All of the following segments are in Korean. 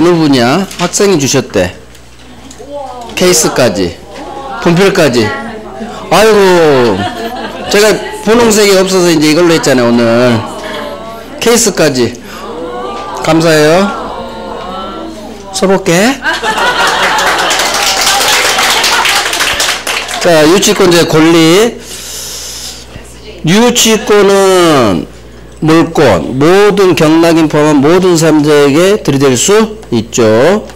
어느 분이야? 학생이 주셨대. 케이스까지. 분필까지. 아이고, 제가 분홍색이 없어서 이제 이걸로 했잖아요, 오늘. 케이스까지. 감사해요. 써볼게. 자, 유치권자의 권리. 유치권은 물권, 모든 경락인 포함한 모든 사람들에게 들이댈 수 있죠.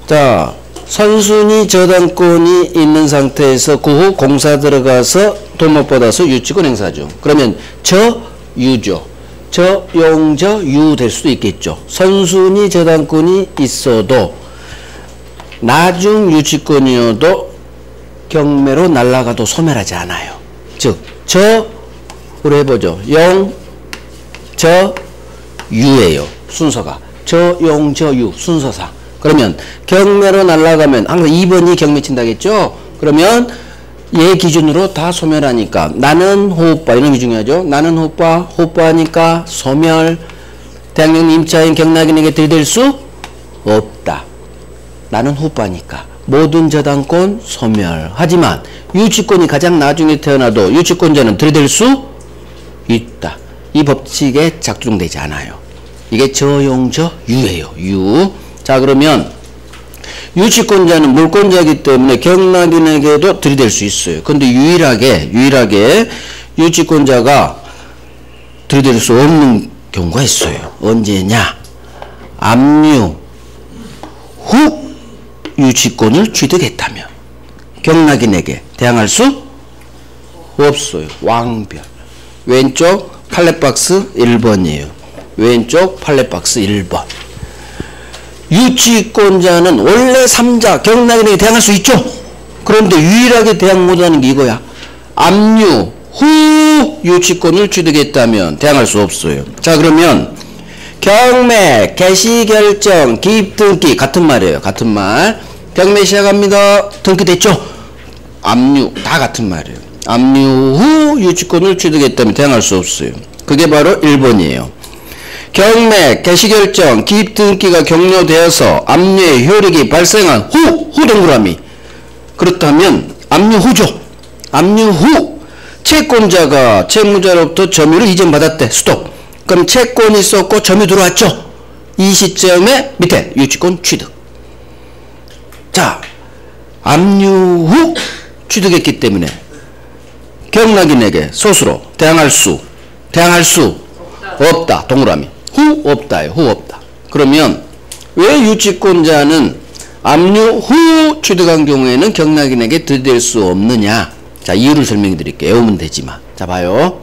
자, 선순위 저당권이 있는 상태에서 그 후 공사 들어가서 돈 못 받아서 유치권 행사 중. 그러면 저유죠. 저용저유 될 수도 있겠죠. 선순위 저당권이 있어도 나중 유치권이어도 경매로 날아가도 소멸하지 않아요. 즉, 저로 해보죠. 용, 저, 유예요. 순서가. 저, 용, 저, 유 순서상. 그러면 경매로 날아가면 항상 2번이 경매 친다겠죠? 그러면 얘 기준으로 다 소멸하니까 나는 호흡바 이런 게 중요하죠. 나는 호흡바니까 소멸. 대학령 임차인 경락인에게 들이댈 수 없다. 나는 호흡바니까 모든 저당권 소멸. 하지만 유치권이 가장 나중에 태어나도 유치권자는 들이댈 수 있다. 이 법칙에 작동되지 않아요. 이게 저용저 유예요. 유. 자, 그러면 유치권자는 물권자이기 때문에 경락인에게도 들이댈 수 있어요. 근데 유일하게 유치권자가 들이댈 수 없는 경우가 있어요. 언제냐? 압류 후 유치권을 취득했다면 경락인에게 대항할 수 없어요. 왕별. 왼쪽 팔렛박스 1번이에요. 왼쪽 팔렛박스 1번. 유치권자는 원래 3자 경락인에게 대항할 수 있죠. 그런데 유일하게 대항 못하는 게 이거야. 압류 후 유치권을 취득했다면 대항할 수 없어요. 자, 그러면 경매, 개시결정, 기입등기 같은 말이에요. 같은 말. 경매 시작합니다. 등기됐죠? 압류 다 같은 말이에요. 압류 후 유치권을 취득했다면 대항할 수 없어요. 그게 바로 1번이에요. 경매, 개시결정, 기입등기가 격려되어서 압류의 효력이 발생한 후 동그라미. 그렇다면 압류 후죠. 압류 후 채권자가 채무자로부터 점유를 이전받았대. 스톱. 그럼 채권이 있었고 점유 들어왔죠. 이 시점에 밑에 유치권 취득. 자, 압류 후 취득했기 때문에 경락인에게 스스로 대항할 수 없다. 동그라미. 후 없다예요. 후 없다. 그러면 왜 유치권자는 압류 후 취득한 경우에는 경락인에게 들이댈 수 없느냐? 자, 이유를 설명해 드릴게요. 외우면 되지만. 자, 봐요.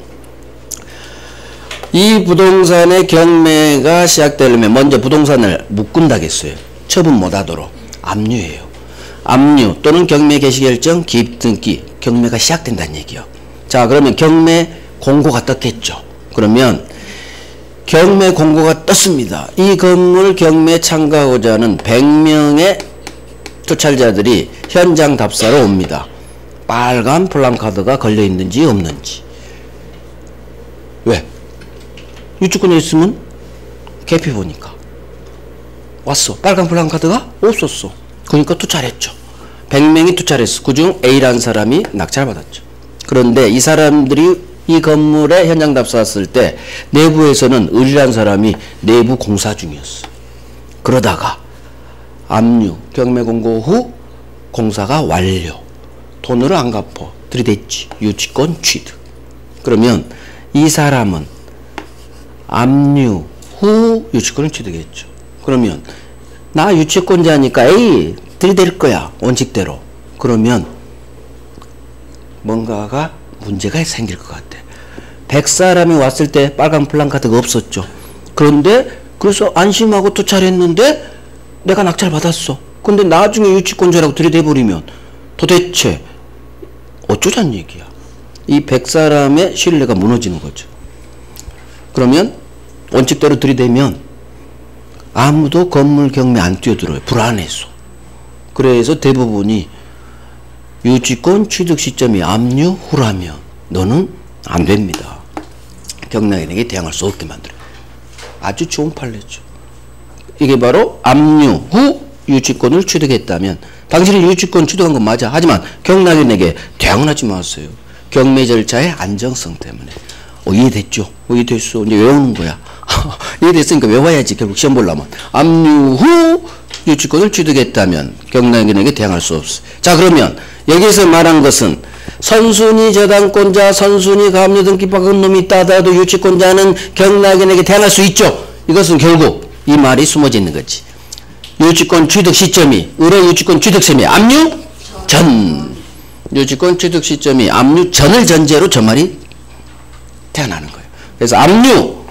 이 부동산의 경매가 시작되려면 먼저 부동산을 묶은다겠어요. 처분 못하도록. 압류예요. 압류 또는 경매 개시결정, 기입등기, 경매가 시작된다는 얘기요. 자, 그러면 경매 공고가 떴겠죠. 그러면 경매 공고가 떴습니다. 이 건물 경매에 참가하고자 하는 100명의 투찰자들이 현장 답사로 옵니다. 빨간 플랜카드가 걸려있는지 없는지. 왜? 유치권에 있으면 개피 보니까 왔어. 빨간 플랜카드가 없었어. 그러니까 투찰했죠. 100명이 투찰했어. 그중 A라는 사람이 낙찰받았죠. 그런데 이 사람들이 이 건물에 현장 답사 왔을 때 내부에서는 을이라는 사람이 내부 공사 중이었어. 그러다가 압류, 경매 공고 후 공사가 완료. 돈으로 안 갚아. 들이댔지. 유치권 취득. 그러면 이 사람은 압류 후 유치권을 취득했죠. 그러면 나 유치권자니까 에이 들이댈 거야. 원칙대로. 그러면 뭔가가 문제가 생길 것 같아. 100사람이 왔을 때 빨간 플랜카드가 없었죠. 그런데 그래서 안심하고 투찰했는데 내가 낙찰 받았어. 근데 나중에 유치권자라고 들이대버리면 도대체 어쩌자는 얘기야. 이 100사람의 신뢰가 무너지는 거죠. 그러면 원칙대로 들이대면 아무도 건물 경매 안 뛰어들어요. 불안해서. 그래서 대부분이 유치권 취득 시점이 압류 후라면 너는 안 됩니다. 경락인에게 대항할 수 없게 만들어요. 아주 좋은 판례죠. 이게 바로 압류 후 유치권을 취득했다면 당신이 유치권 취득한 건 맞아. 하지만 경락인에게 대항하지 마세요. 경매 절차의 안정성 때문에. 이해됐죠? 이해됐어. 이제 외우는 거야. 이해됐으니까 외워야지. 결국 시험 보려면. 압류 후 유치권을 취득했다면 경락인에게 대항할 수 없어. 자, 그러면 여기서 말한 것은 선순위 저당권자, 선순위 가압류 등기 받은 놈이 있다 하더라도 유치권자는 경락인에게 대항할 수 있죠. 이것은 결국 이 말이 숨어져 있는 거지. 유치권 취득 시점이 의뢰 유치권 취득점이 압류 전. 유치권 취득 시점이 압류 전을 전제로 저 말이 태어나는 거예요. 그래서 압류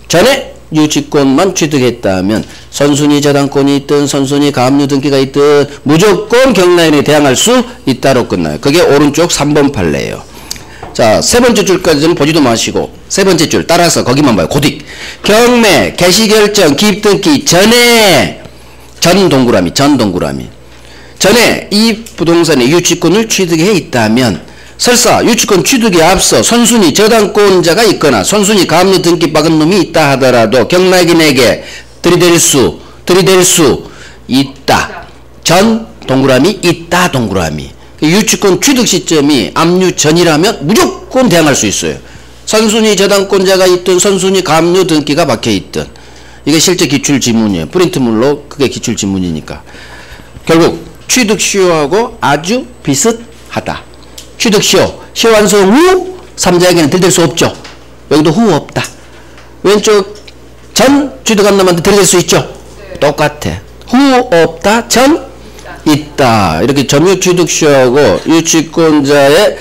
전에 유치권만 취득했다면 선순위 저당권이 있든 선순위 가압류 등기가 있든 무조건 경락인에 대항할 수 있다로 끝나요. 그게 오른쪽 3번 판례예요. 자, 세 번째 줄까지는 보지도 마시고 세 번째 줄 따라서 거기만 봐요. 고딕. 경매, 개시결정, 기입등기 전에 전 동그라미 전에 이 부동산의 유치권을 취득해 있다면 설사 유치권 취득에 앞서 선순위 저당권자가 있거나 선순위 가압류 등기 받은 놈이 있다 하더라도 경락인에게 들이댈 수 있다. 전 동그라미 있다 동그라미. 유치권 취득 시점이 압류 전이라면 무조건 대항할 수 있어요. 선순위 저당권자가 있든 선순위 가압류 등기가 박혀 있든. 이게 실제 기출지문이에요. 프린트물로 그게 기출지문이니까. 결국 취득시효하고 아주 비슷하다. 취득시효, 시효 완성 후 3자에게는 들이댈 수 없죠. 여기도 후 없다. 왼쪽 전 취득한 놈한테 들이댈 수 있죠. 네. 똑같아. 후 없다, 전 있다. 이렇게 점유취득시효하고 유치권자의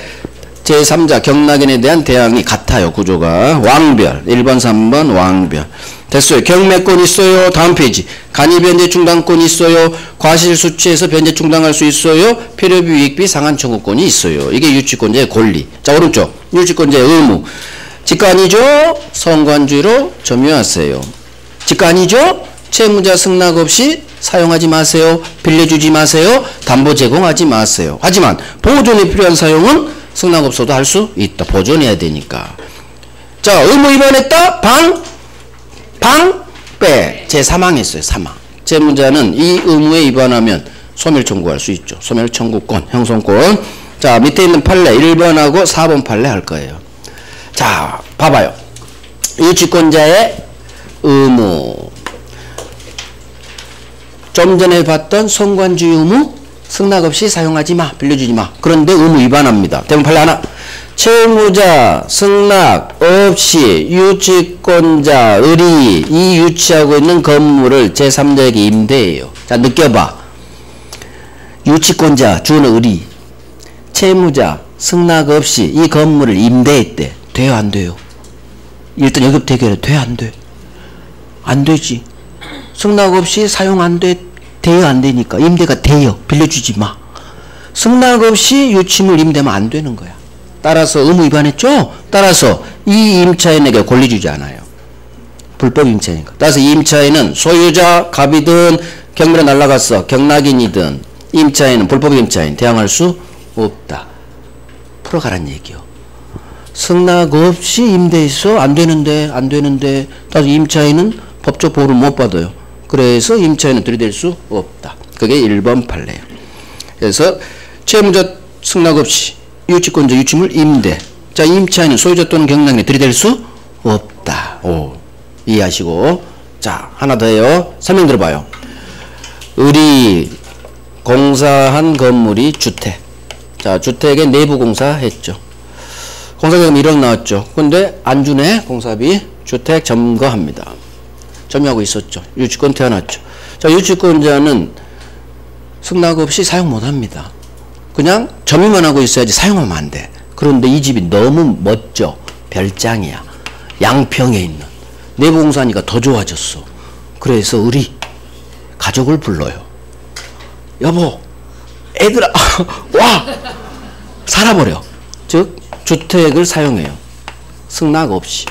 제3자 경락인에 대한 대항이 같아요. 구조가. 왕별. 1번, 3번 왕별. 됐어요. 경매권 있어요. 다음 페이지. 간이 변제 중단권 있어요. 과실 수취해서 변제 중단할 수 있어요. 필요비 유익비 상한 청구권이 있어요. 이게 유치권자의 권리. 자, 오른쪽. 유치권자의 의무. 지가 아니죠? 성관주의로 점유하세요. 지가 아니죠? 채무자 승낙 없이 사용하지 마세요. 빌려주지 마세요. 담보 제공하지 마세요. 하지만 보존에 필요한 사용은 승낙 없어도 할 수 있다. 보존해야 되니까. 자, 의무 위반했다. 방패. 제3항했어요. 3항. 채무자는 이 의무에 위반하면 소멸 청구할 수 있죠. 소멸 청구권, 형성권. 자, 밑에 있는 판례 1번하고 4번 판례 할 거예요. 자, 봐봐요. 유치권자의 의무. 좀 전에 봤던 성관주의 의무 승낙 없이 사용하지 마. 빌려주지 마. 그런데 의무 위반합니다. 대문 판례 하나. 채무자 승낙 없이 유치권자 을이 이 유치하고 있는 건물을 제3자에게 임대해요. 자, 느껴봐. 유치권자 주는 을이 채무자 승낙 없이 이 건물을 임대했대. 돼요, 안 돼요? 일단 여급 대결에 돼, 안 돼? 안 되지. 승낙 없이 사용 안 돼. 돼요, 안 되니까. 임대가 돼요. 빌려주지 마. 승낙 없이 유치물 임대면 안 되는 거야. 따라서 의무 위반했죠? 따라서 이 임차인에게 권리 주지 않아요. 불법 임차인이니까. 따라서 이 임차인은 소유자 갑이든 경매로 날라갔어. 경락인이든 임차인은 불법 임차인 대항할 수 없다. 풀어가란 얘기요. 승낙 없이 임대했어. 안 되는데. 따라서 임차인은 법적 보호를 못 받아요. 그래서 임차인은 들이댈 수 없다. 그게 1번 판례예요. 그래서 채무자 승낙 없이 유치권자 유치물 임대. 자, 임차인은 소유자 또는 경락인에 들이댈 수 없다. 오, 이해하시고. 자, 하나 더 해요. 설명 들어봐요. 을이 공사한 건물이 주택. 자, 주택에 내부 공사했죠. 공사계금 1억 나왔죠. 근데 안 주네. 공사비. 주택 점거합니다. 점유하고 있었죠. 유치권 태어났죠. 자, 유치권자는 승낙 없이 사용 못합니다. 그냥 점유만 하고 있어야지 사용하면 안 돼. 그런데 이 집이 너무 멋져. 별장이야. 양평에 있는. 내부 공사하니까 더 좋아졌어. 그래서 을이 가족을 불러요. 여보, 애들아, 와! 살아버려. 즉, 주택을 사용해요. 승낙 없이.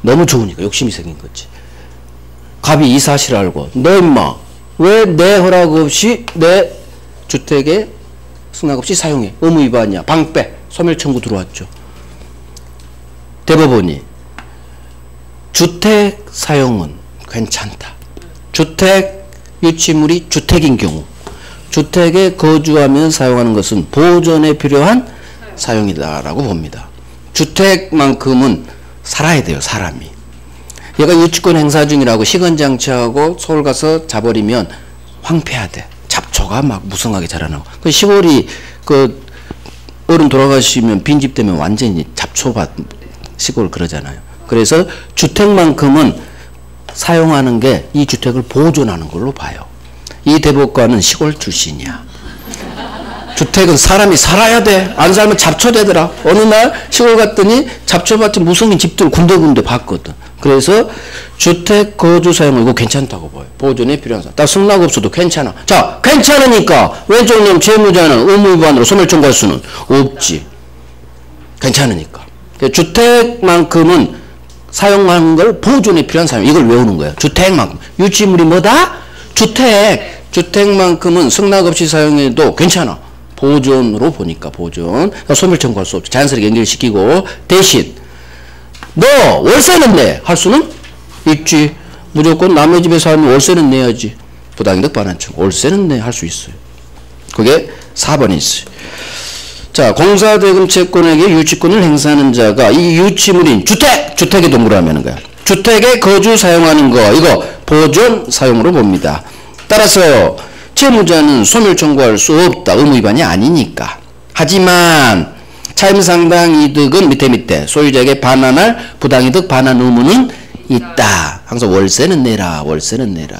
너무 좋으니까 욕심이 생긴 거지. 갑이 이 사실을 알고, 너 임마, 왜 내 허락 없이 내 주택에 승낙 없이 사용해? 의무 위반이야. 방패. 소멸 청구 들어왔죠. 대법원이 주택 사용은 괜찮다. 주택 유치물이 주택인 경우, 주택에 거주하면 사용하는 것은 보존에 필요한 사용이다라고 봅니다. 주택만큼은 살아야 돼요, 사람이. 얘가 유치권 행사 중이라고 시건장치하고 서울 가서 자버리면 황폐하대. 잡초가 막 무성하게 자라나고. 그 시골이 그 어른 돌아가시면 빈집 되면 완전히 잡초밭 시골 그러잖아요. 그래서 주택만큼은 사용하는 게 이 주택을 보존하는 걸로 봐요. 이 대법관은 시골 출신이야. 주택은 사람이 살아야 돼. 안 살면 잡초 되더라. 어느 날 시골 갔더니 잡초밭에 무성인 집들 군데군데 봤거든. 그래서 주택 거주 사용은 이거 괜찮다고 봐요. 보존에 필요한 사람. 딱 승낙업소도 괜찮아. 자, 괜찮으니까 왼쪽 놈 채무자는 의무 위반으로 소멸 청구할 수는 없지. 괜찮으니까. 주택만큼은 사용하는 걸 보존에 필요한 사용. 이걸 외우는 거예요. 주택만큼. 유치물이 뭐다? 주택. 주택만큼은 승낙 없이 사용해도 괜찮아. 보존으로 보니까 보존. 소멸 청구할 수 없죠. 자연스럽게 연결시키고. 대신 너 월세는 내 할 수는 있지. 무조건 남의 집에 살면 월세는 내야지. 부당이득 반환청 월세는 내 할 수 있어요. 그게 4번에 있어요. 자, 공사대금 채권에게 유치권을 행사하는 자가 이 유치물인 주택에 동그라미하는 거야. 주택에 거주 사용하는 거 이거 보존 사용으로 봅니다. 따라서 채무자는 소멸 청구할 수 없다. 의무 위반이 아니니까. 하지만 차임상당 이득은 밑에 소유자에게 반환할 부당이득 반환 의무는 있다. 항상 월세는 내라. 월세는 내라.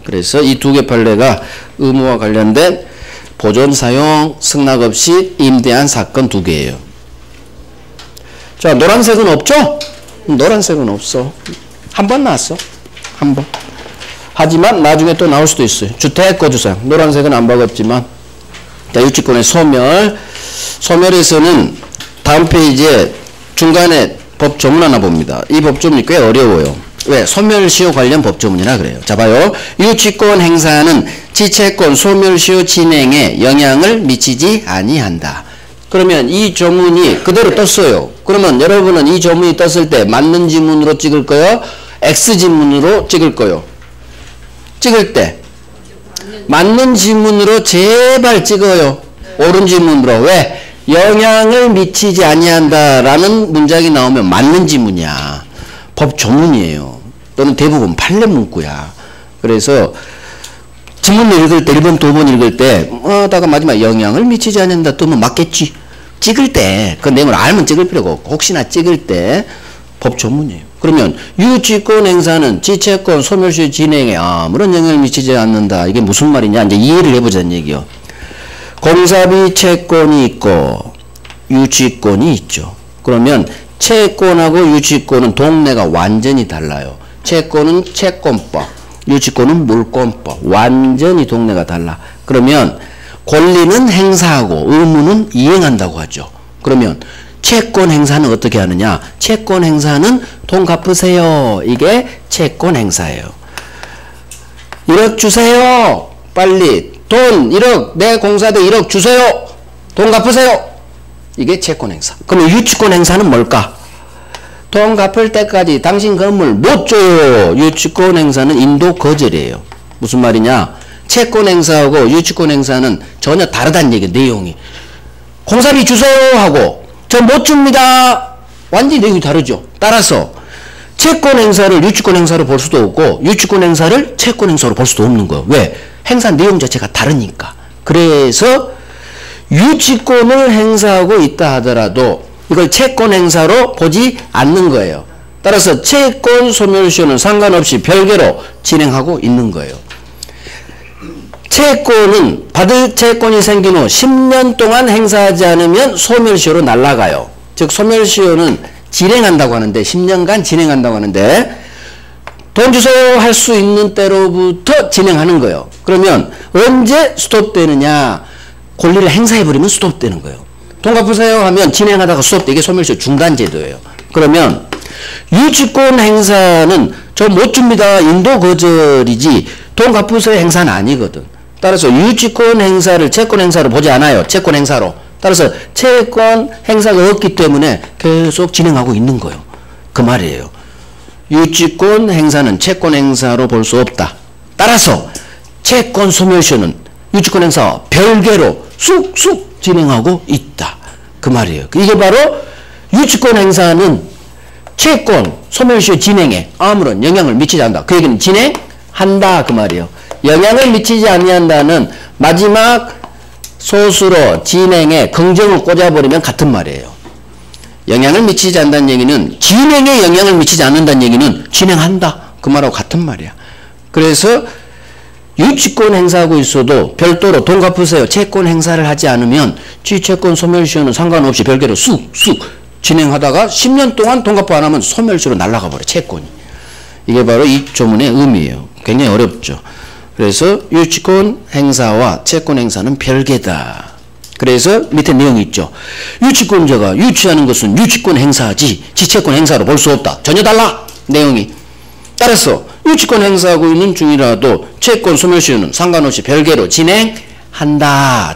그래서 이 두 개 판례가 의무와 관련된 보존 사용 승낙 없이 임대한 사건 두 개예요. 자, 노란색은 없죠? 노란색은 없어. 한 번 나왔어. 한 번. 하지만 나중에 또 나올 수도 있어요. 주택 거주 사용. 노란색은 안 박았지만. 자, 유치권의 소멸. 소멸에서는 다음 페이지에 중간에 법조문 하나 봅니다. 이 법조문이 꽤 어려워요. 왜? 소멸시효 관련 법조문이라 그래요. 자, 봐요. 유치권 행사는 지체권 소멸시효 진행에 영향을 미치지 아니한다. 그러면 이 조문이 그대로 떴어요. 그러면 여러분은 이 조문이 떴을 때 맞는 지문으로 찍을 거요? X 지문으로 찍을 거요? 찍을 때 맞는 지문으로 제발 찍어요. 옳은 지문으로. 왜? 영향을 미치지 아니한다라는 문장이 나오면 맞는 지문이야. 법조문이에요. 또는 대부분 판례 문구야. 그래서 지문을 읽을 때 1번, 2번 읽을 때 다가 마지막 영향을 미치지 않는다 뜨면 맞겠지. 찍을 때 그 내용을 알면 찍을 필요가 없고 혹시나 찍을 때 법조문이에요. 그러면 유치권 행사는 지체권 소멸시효 진행에 아무런 영향을 미치지 않는다. 이게 무슨 말이냐 이제 이해를 해보자는 얘기요. 공사비 채권이 있고 유치권이 있죠. 그러면 채권하고 유치권은 동네가 완전히 달라요. 채권은 채권법, 유치권은 물권법. 완전히 동네가 달라. 그러면 권리는 행사하고 의무는 이행한다고 하죠. 그러면 채권 행사는 어떻게 하느냐? 채권 행사는 돈 갚으세요. 이게 채권 행사예요. 1억 주세요. 빨리. 돈 1억. 내 공사대 1억 주세요. 돈 갚으세요. 이게 채권 행사. 그러면 유치권 행사는 뭘까? 돈 갚을 때까지 당신 건물 못 줘요. 유치권 행사는 인도 거절이에요. 무슨 말이냐? 채권 행사하고 유치권 행사는 전혀 다르다는 얘기예요. 내용이. 공사비 주세요 하고 저 못 줍니다. 완전히 내용이 다르죠. 따라서 채권 행사를 유치권 행사로 볼 수도 없고 유치권 행사를 채권 행사로 볼 수도 없는 거예요. 왜? 행사 내용 자체가 다르니까. 그래서 유치권을 행사하고 있다 하더라도 이걸 채권 행사로 보지 않는 거예요. 따라서 채권 소멸시효는 상관없이 별개로 진행하고 있는 거예요. 채권은 받을 채권이 생긴 후 10년 동안 행사하지 않으면 소멸시효로 날아가요. 즉 소멸시효는 진행한다고 하는데 10년간 진행한다고 하는데 돈 주세요 할 수 있는 때로부터 진행하는 거예요. 그러면 언제 스톱되느냐? 권리를 행사해버리면 스톱되는 거예요. 돈 갚으세요 하면 진행하다가 스톱돼. 이게 소멸시효 중단제도예요. 그러면 유치권 행사는 저 못 줍니다. 인도 거절이지 돈 갚으세요 행사는 아니거든. 따라서 유치권 행사를 채권 행사로 보지 않아요. 채권 행사로. 따라서 채권 행사가 없기 때문에 계속 진행하고 있는 거예요. 그 말이에요. 유치권 행사는 채권 행사로 볼 수 없다. 따라서 채권 소멸시효는 유치권 행사와 별개로 쑥쑥 진행하고 있다. 그 말이에요. 이게 바로 유치권 행사는 채권 소멸시효 진행에 아무런 영향을 미치지 않는다. 그 얘기는 진행한다. 그 말이에요. 영향을 미치지 아니한다는 마지막 소수로 진행에 긍정을 꽂아버리면 같은 말이에요. 영향을 미치지 않는다는 얘기는 진행에 영향을 미치지 않는다는 얘기는 진행한다. 그 말하고 같은 말이야. 그래서 유치권 행사하고 있어도 별도로 돈 갚으세요. 채권 행사를 하지 않으면 취채권 소멸시효는 상관없이 별개로 쑥쑥 진행하다가 10년 동안 돈 갚고 안 하면 소멸시효로 날아가 버려. 채권이. 이게 바로 이 조문의 의미예요. 굉장히 어렵죠. 그래서 유치권 행사와 채권 행사는 별개다. 그래서 밑에 내용이 있죠. 유치권자가 유치하는 것은 유치권 행사지 지채권 행사로 볼 수 없다. 전혀 달라. 내용이. 따라서 유치권 행사하고 있는 중이라도 채권 소멸시효는 상관없이 별개로 진행한다.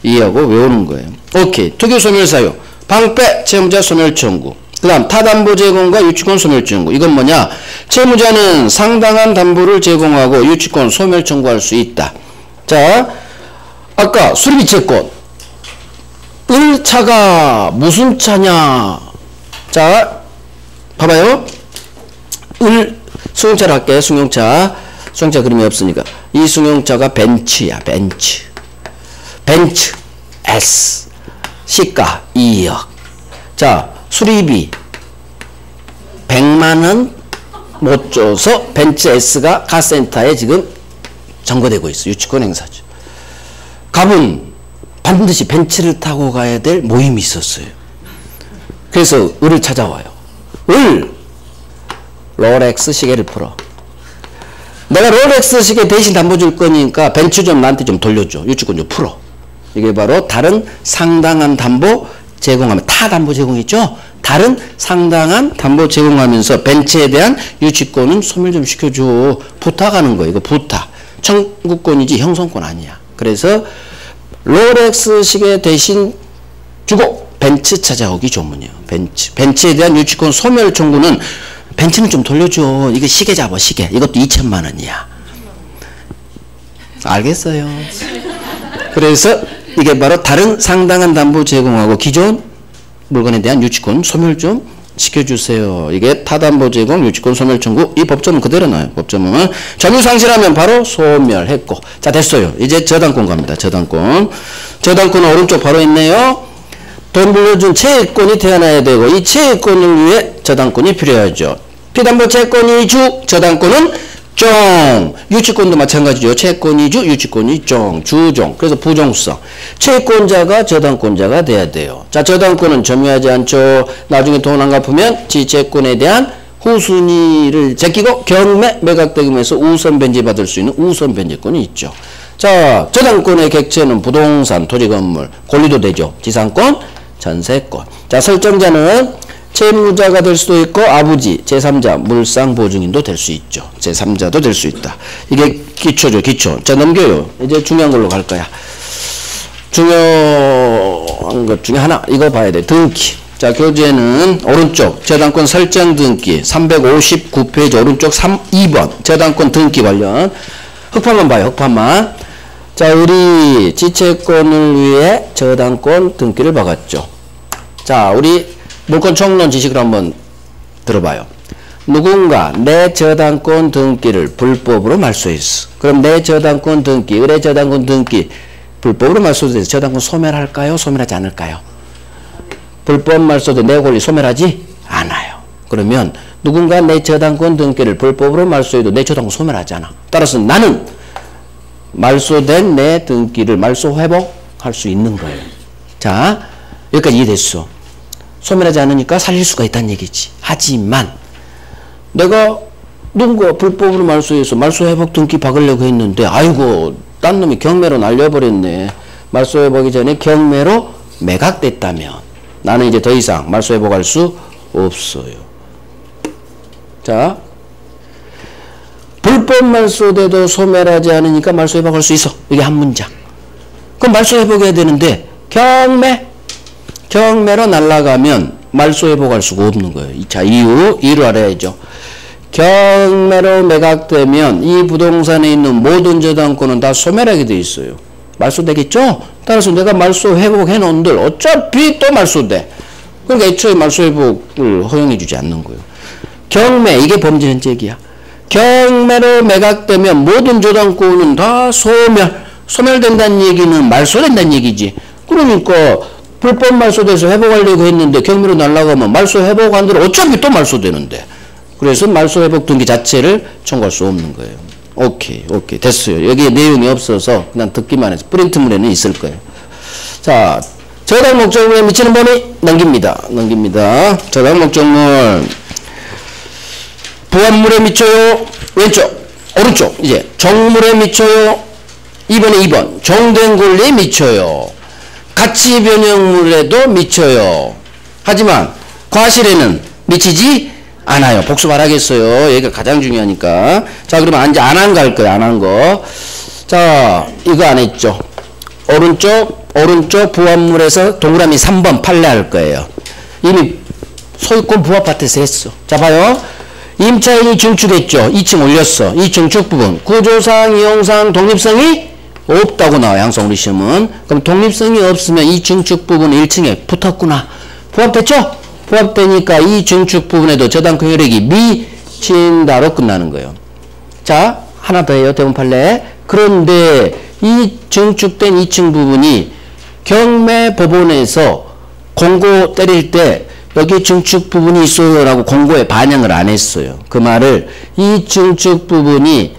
이해하고 외우는 거예요. 오케이. 특유 소멸사유. 방패 채무자 소멸 청구. 그 다음 타담보 제공과 유치권 소멸 청구. 이건 뭐냐? 채무자는 상당한 담보를 제공하고 유치권 소멸 청구할 수 있다. 자, 아까 수리비 채권. 을 차가 무슨 차냐? 자, 봐봐요. 승용차를 할게. 승용차 그림이 없으니까. 이 승용차가 벤츠야. 벤츠 S. 시가 2억. 자, 수리비 100만원 못 줘서 벤츠 S가 카센터에 지금 점거되고 있어. 유치권 행사죠. 갑은 반드시 벤츠를 타고 가야 될 모임이 있었어요. 그래서 을을 찾아와요. 롤렉스 시계를 풀어. 내가 롤렉스 시계 대신 담보 줄 거니까 벤츠 좀 나한테 좀 돌려줘. 유치권 좀 풀어. 이게 바로 다른 상당한 담보 제공하면 타 담보 제공 있죠? 다른 상당한 담보 제공하면서 벤츠에 대한 유치권은 소멸 좀 시켜줘. 부탁하는 거예요. 이거 부탁. 청구권이지 형성권 아니야. 그래서 롤렉스 시계 대신 주고 벤츠 찾아오기 조문이에요. 벤츠에 대한 유치권 소멸 청구는 벤츠는 좀 돌려줘. 이거 시계 잡아 시계. 이것도 2천만 원이야. 알겠어요. 그래서 이게 바로 다른 상당한 담보 제공하고 기존 물건에 대한 유치권 소멸 좀 시켜주세요. 이게 타담보 제공 유치권 소멸 청구. 이 법조문 그대로 나와요. 법조문은 점유 상실하면 바로 소멸했고. 자, 됐어요. 이제 저당권 갑니다. 저당권은 오른쪽 바로 있네요. 돈 불려준 채권이 태어나야 되고 이 채권을 위해 저당권이 필요하죠. 피담보 채권이 주, 저당권은 종. 유치권도 마찬가지죠. 채권이 주, 유치권이 종, 주종. 그래서 부종성. 채권자가 저당권자가 돼야 돼요. 자, 저당권은 점유하지 않죠. 나중에 돈 안 갚으면 지채권에 대한 후순위를 제끼고 경매 매각대금에서 우선 변제받을 수 있는 우선 변제권이 있죠. 자, 저당권의 객체는 부동산, 토지, 건물, 권리도 되죠. 지상권, 전세권. 자, 설정자는 채무자가 될 수도 있고 아부지, 제3자, 물상 보증인도 될 수 있죠. 제3자도 될 수 있다. 이게 기초죠. 기초. 자, 넘겨요. 이제 중요한 걸로 갈 거야. 중요한 것 중에 하나. 이거 봐야 돼. 등기. 자, 교재는 오른쪽 저당권 설정 등기 359페이지 오른쪽 2번 저당권 등기 관련 흑판만 봐요. 흑판만. 자, 우리 지채권을 위해 저당권 등기를 박았죠. 자, 우리 물권 총론 지식을 한번 들어봐요. 누군가 내 저당권 등기를 불법으로 말소했어. 그럼 내 저당권 등기, 의뢰 저당권 등기 불법으로 말소돼서 저당권 소멸할까요? 소멸하지 않을까요? 불법 말소도 내 권리 소멸하지 않아요. 그러면 누군가 내 저당권 등기를 불법으로 말소해도 내 저당권 소멸하지 않아. 따라서 나는 말소된 내 등기를 말소 회복할 수 있는 거예요. 자, 여기까지 이해됐어. 소멸하지 않으니까 살릴 수가 있다는 얘기지. 하지만 내가 누군가 불법으로 말소해서 말소 회복 등기 박으려고 했는데 아이고 딴 놈이 경매로 날려버렸네. 말소 회복이 전에 경매로 매각됐다면 나는 이제 더 이상 말소 회복할 수 없어요. 자, 불법 말소돼도 소멸하지 않으니까 말소 회복할 수 있어. 이게 한 문장. 그럼 말소 회복해야 되는데 경매로 날아가면 말소 회복할 수가 없는 거예요. 자, 이유를 알아야죠. 경매로 매각되면 이 부동산에 있는 모든 저당권은 다 소멸하게 돼 있어요. 말소되겠죠? 따라서 내가 말소 회복해 놓은들 어차피 또 말소돼. 그러니까 애초에 말소 회복을 허용해 주지 않는 거예요. 경매, 이게 범죄 현재기야. 경매로 매각되면 모든 저당권은 다 소멸된다는 얘기는 말소된다는 얘기지. 그러니까 불법 말소돼서 회복하려고 했는데 경매로 날아가면 말소 회복한 대로 어차피 또 말소되는데. 그래서 말소 회복 등기 자체를 청구할 수 없는 거예요. 오케이 됐어요. 여기에 내용이 없어서 그냥 듣기만 해서 프린트물에는 있을 거예요. 자, 저당 목적물에 미치는 범위 넘깁니다. 저당 목적물 부합물에 미쳐요. 왼쪽 오른쪽 이제 종물에 미쳐요. 2번 종된 권리에 미쳐요. 가치 변형물에도 미쳐요. 하지만 과실에는 미치지 않아요. 복수 말하겠어요. 여기가 가장 중요하니까. 자, 그러면 이제 안 한 거 할 거예요. 안 한 거. 자, 이거 안 했죠. 오른쪽 부합물에서 동그라미 3번 판례 할 거예요. 이미 소유권 부합 파트에서 했어. 자, 봐요. 임차인이 증축했죠. 2층 올렸어. 이 증축 부분. 구조상, 이용상, 독립성이 없다고 나와요. 항상 우리 시험은. 그럼 독립성이 없으면 이 증축 부분은 1층에 붙었구나. 부합됐죠? 부합되니까 이 증축 부분에도 저당권 효력이 미친다로 끝나는 거예요. 자, 하나 더 해요. 대본 판례. 그런데 이 증축된 2층 부분이 경매 법원에서 공고 때릴 때 여기 증축 부분이 있어요 라고 공고에 반영을 안 했어요. 그 말을 이 증축 부분이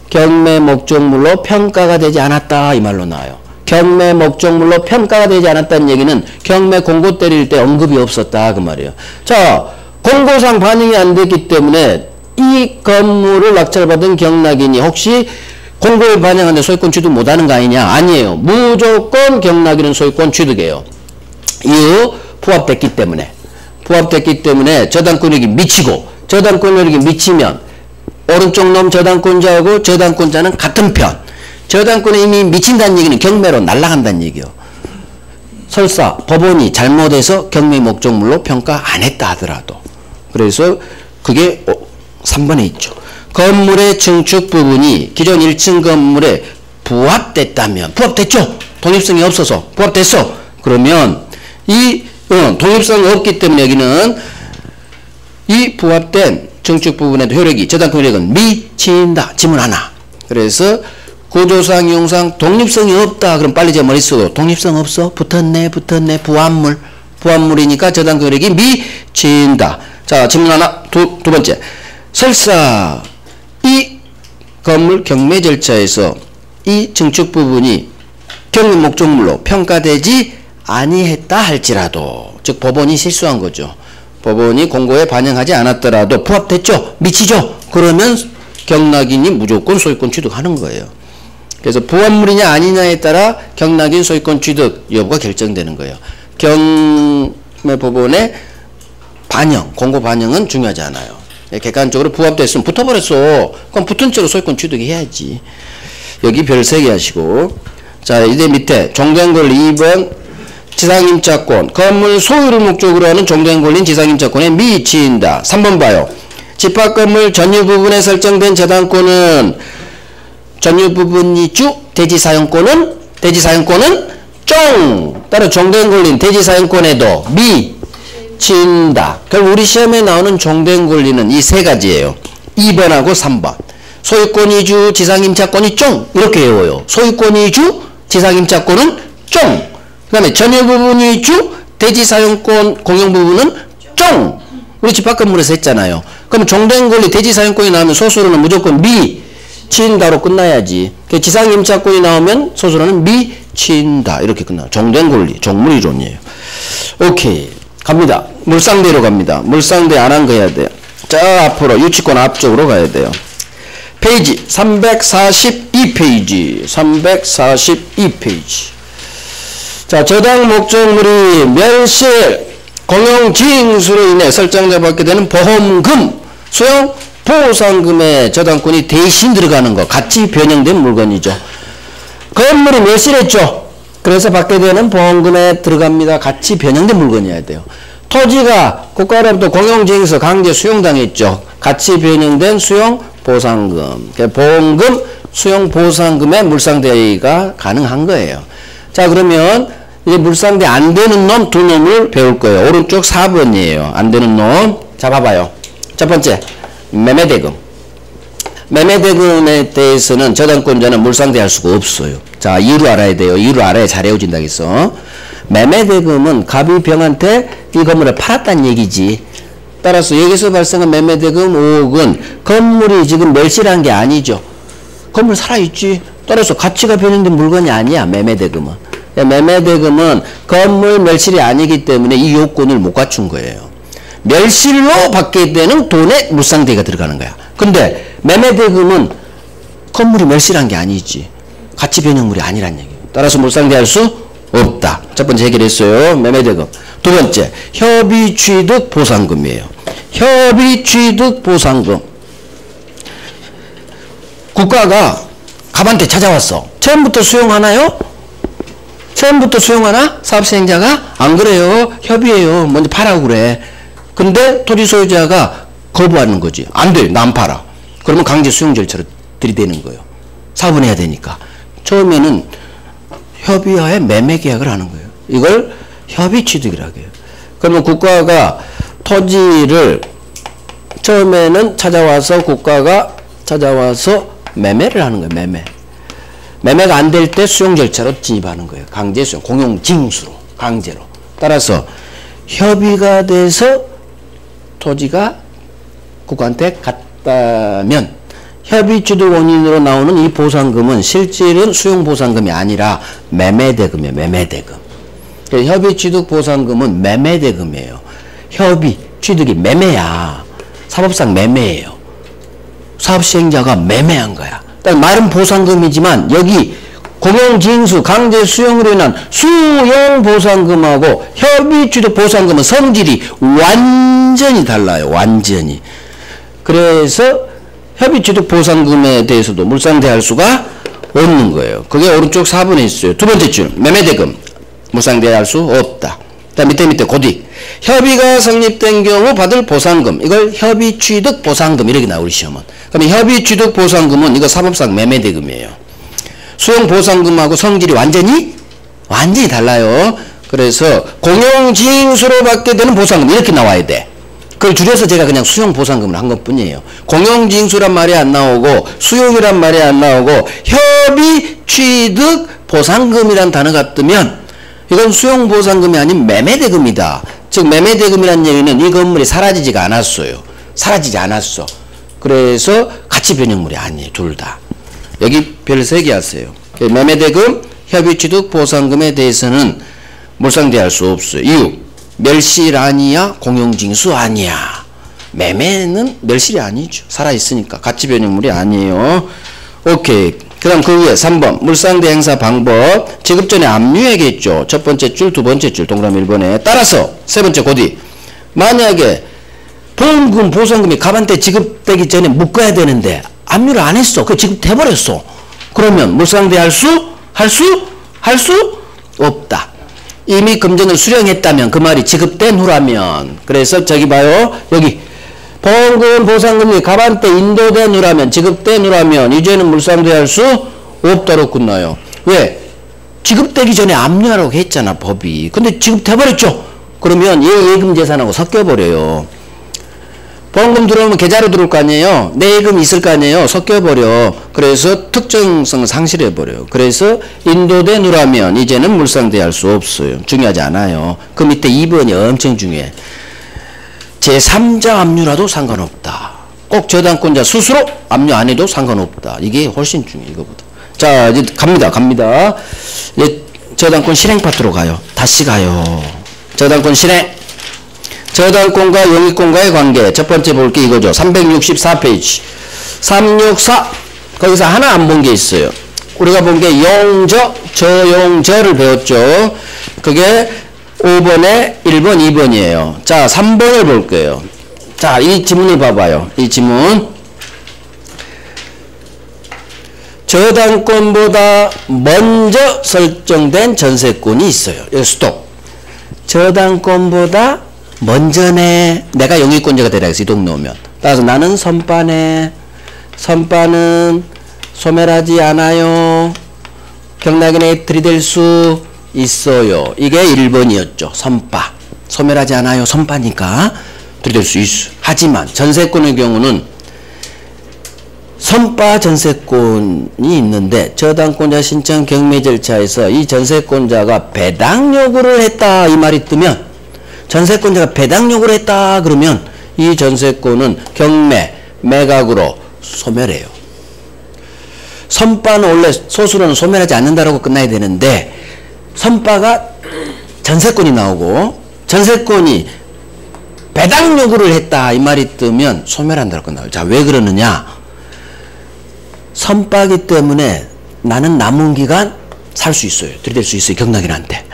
경매 목적물로 평가가 되지 않았다 이 말로 나와요. 경매 목적물로 평가가 되지 않았다는 얘기는 경매 공고 때릴 때 언급이 없었다 그 말이에요. 자, 공고상 반영이 안 됐기 때문에 이 건물을 낙찰받은 경락인이 혹시 공고에 반영하는데 소유권 취득 못하는 거 아니냐? 아니에요. 무조건 경락인은 소유권 취득해요. 이유 부합됐기 때문에 저당권력이 미치고 저당권력이 미치면 오른쪽 놈 저당권자하고 저당권자는 같은 편. 저당권에 이미 미친다는 얘기는 경매로 날아간다는 얘기예요. 설사 법원이 잘못해서 경매 목적물로 평가 안 했다 하더라도. 그래서 그게 3번에 있죠. 건물의 증축 부분이 기존 1층 건물에 부합됐다면 부합됐죠? 독립성이 없어서 부합됐어. 그러면 이 독립성이 없기 때문에 여기는 이 부합된 증축 부분에도 효력이 저당권 효력은 미친다. 지문 하나. 그래서 구조상, 이용상 독립성이 없다. 그럼 빨리 제 머릿속으로 독립성 없어? 붙었네. 부합물이니까 저당권 효력이 미친다. 자, 질문 하나. 두 번째. 설사 이 건물 경매 절차에서 이 증축 부분이 경매 목적물로 평가되지 아니했다 할지라도, 즉 법원이 실수한 거죠. 법원이 공고에 반영하지 않았더라도 부합됐죠? 미치죠? 그러면 경락인이 무조건 소유권 취득하는 거예요. 그래서 부합물이냐 아니냐에 따라 경락인 소유권 취득 여부가 결정되는 거예요. 경매법원의 반영, 공고 반영은 중요하지 않아요. 객관적으로 부합됐으면 붙어버렸어. 그럼 붙은 채로 소유권 취득해야지. 여기 별 3개 하시고. 자, 이제 밑에 종된 권리 2번 지상임차권. 건물 소유를 목적으로 하는 종된 권리인 지상임차권에 미친다. 3번 봐요. 집합건물 전유 부분에 설정된 저당권은 전유 부분이 주, 대지사용권은 쫑! 따라 종된 권리인 대지사용권에도 미친다. 결국 우리 시험에 나오는 종된 권리는 이 3가지예요. 2번하고 3번. 소유권이 주, 지상임차권이 쫑! 이렇게 외워요. 소유권이 주, 지상임차권은 쫑! 그 다음에 전유 부분이 주, 대지사용권 공용 부분은 쫑! 우리 집합건물에서 했잖아요. 그럼 종된 권리 대지사용권이 나오면 소수로는 무조건 미친다로 끝나야지. 지상임차권이 나오면 소수로는 미친다. 이렇게 끝나요. 종된 권리, 종물이론이에요. 오케이. 갑니다. 물상대로 갑니다. 물상대 안 한 거 해야 돼요. 자, 앞으로 유치권 앞쪽으로 가야 돼요. 페이지 342페이지. 342페이지. 자, 저당 목적물이 멸실, 공용 징수로 인해 설정자 받게 되는 보험금, 수용 보상금의 저당권이 대신 들어가는 거, 같이 변형된 물건이죠. 건물이 멸실했죠. 그래서 받게 되는 보험금에 들어갑니다. 같이 변형된 물건이어야 돼요. 토지가 국가로부터 공용징수 강제 수용당했죠. 같이 변형된 수용보상금. 보험금, 수용보상금의 물상대가 가능한 거예요. 자, 그러면 이제 물상대 안 되는 놈 두 놈을 배울 거예요. 오른쪽 4번이에요. 안 되는 놈. 자, 봐봐요. 첫 번째, 매매대금. 매매대금에 대해서는 저당권자는 물상대할 수가 없어요. 자, 이유를 알아야 돼요. 이유를 알아야 잘 헤어진다겠어. 매매대금은 갑이 병한테 이 건물을 팔았다는 얘기지. 따라서 여기서 발생한 매매대금 5억은 건물이 지금 멸실한 게 아니죠. 건물 살아있지. 따라서 가치가 변형된 물건이 아니야. 매매대금은. 매매대금은 건물 멸실이 아니기 때문에 이 요건을 못 갖춘 거예요. 멸실로 받게 되는 돈에 물상대가 들어가는 거야. 근데 매매대금은 건물이 멸실한 게 아니지. 가치 변형물이 아니란 얘기예요. 따라서 물상대할 수 없다. 첫 번째 해결했어요. 매매대금. 두 번째, 협의취득보상금이에요. 협의취득보상금. 국가가 갑한테 찾아왔어. 처음부터 수용하나요? 처음부터 수용하나? 사업시행자가? 안 그래요. 협의해요. 먼저 팔라고 그래. 근데 토지 소유자가 거부하는 거지. 안 돼. 나 안 팔아. 그러면 강제 수용 절차로 들이대는 거예요. 사업은 해야 되니까. 처음에는 협의하에 매매 계약을 하는 거예요. 이걸 협의취득이라고 해요. 그러면 국가가 토지를 처음에는 국가가 찾아와서 매매를 하는 거예요. 매매가 안 될 때 수용 절차로 진입하는 거예요. 강제 수용, 공용징수로, 강제로. 따라서 협의가 돼서 토지가 국가한테 갔다면 협의취득 원인으로 나오는 이 보상금은 실질은 수용보상금이 아니라 매매대금이에요. 매매대금. 협의취득 보상금은 매매대금이에요. 협의취득이 매매야. 사법상 매매예요. 사업시행자가 매매한 거야. 말은 보상금이지만 여기 공용징수, 강제 수용으로 인한 수용보상금하고 협의취득 보상금은 성질이 완전히 달라요. 완전히. 그래서 협의취득 보상금에 대해서도 물상대할 수가 없는 거예요. 그게 오른쪽 4번에 있어요. 두 번째 줄, 매매대금. 물상대할 수 없다. 밑에 고디. 협의가 성립된 경우 받을 보상금. 이걸 협의취득 보상금. 이렇게 나오리 시험은. 그럼 협의취득 보상금은 이거 사법상 매매대금이에요. 수용보상금하고 성질이 완전히 달라요. 그래서 공용징수로 받게 되는 보상금. 이렇게 나와야 돼. 그걸 줄여서 제가 그냥 수용보상금을 한 것 뿐이에요. 공용징수란 말이 안 나오고 수용이란 말이 안 나오고 협의취득 보상금이란 단어가 뜨면 이건 수용보상금이 아닌 매매대금이다. 즉 매매대금이란 얘기는 이 건물이 사라지지가 않았어요. 사라지지 않았어. 그래서 가치 변형물이 아니에요. 둘 다. 여기 별 3개 하세요. 매매대금, 협의취득 보상금에 대해서는 물상대할 수 없어요. 이유. 멸실 아니야, 공용징수 아니야. 매매는 멸실이 아니죠. 살아있으니까. 가치 변형물이 아니에요. 오케이. 그 다음 그 위에 3번 물상대 행사 방법. 지급 전에 압류해야겠죠. 첫 번째 줄, 두 번째 줄 동그라미 1번에 따라서 세 번째 고디. 만약에 보험금, 보상금이 갑한테 지급되기 전에 묶어야 되는데 압류를 안 했어. 그 지급돼버렸어. 그러면 물상대 할 수 없다. 이미 금전을 수령했다면 그 말이 지급된 후라면. 그래서 저기 봐요. 여기 보험금, 보상금이 갑한테 인도된 후라면, 지급된 후라면 이제는 물상대할 수 없도록 끝나요. 왜? 지급되기 전에 압류하라고 했잖아, 법이. 근데 지급돼버렸죠. 그러면 예금 재산하고 섞여버려요. 보험금 들어오면 계좌로 들어올 거 아니에요. 내예금 있을 거 아니에요. 섞여버려. 그래서 특정성을 상실해버려요. 그래서 인도된 후라면 이제는 물상대할 수 없어요. 중요하지 않아요. 그 밑에 2번이 엄청 중요해. 제3자 압류라도 상관없다. 꼭 저당권자 스스로 압류 안 해도 상관없다. 이게 훨씬 중요해, 이거보다. 자, 이제 갑니다. 이제 저당권 실행 파트로 가요. 다시 가요. 저당권 실행. 저당권과 영입권과의 관계. 첫 번째 볼 게 이거죠. 364페이지. 364. 거기서 하나 안 본 게 있어요. 우리가 본 게 용저, 저용저를 배웠죠. 그게 5번에 1번, 2번이에요. 자, 3번을 볼 거예요. 자, 이 지문을 봐봐요. 이 지문. 저당권보다 먼저 설정된 전세권이 있어요. 여기 스톱. 저당권보다 먼저 내. 내가 영유권자가 되라 했어. 이 동네 오면. 따라서 나는 선빠네. 선빠는 소멸하지 않아요. 경락인에 들이댈 수 있어요. 이게 1번이었죠. 선빠. 소멸하지 않아요. 선빠니까 들이댈 수 있어. 하지만 전세권의 경우는 선빠 전세권이 있는데 저당권자 신청 경매 절차에서 이 전세권자가 배당 요구를 했다 이 말이 뜨면 전세권자가 배당 요구를 했다 그러면 이 전세권은 경매 매각으로 소멸해요. 선빠는 원래 소수로는 소멸하지 않는다라고 끝나야 되는데 선빠가 전세권이 나오고 전세권이 배당 요구를 했다 이 말이 뜨면 소멸한다고 끝나요. 자, 왜 그러느냐? 선빠기 때문에 나는 남은 기간 살 수 있어요. 들이댈 수 있어요. 경락인한테.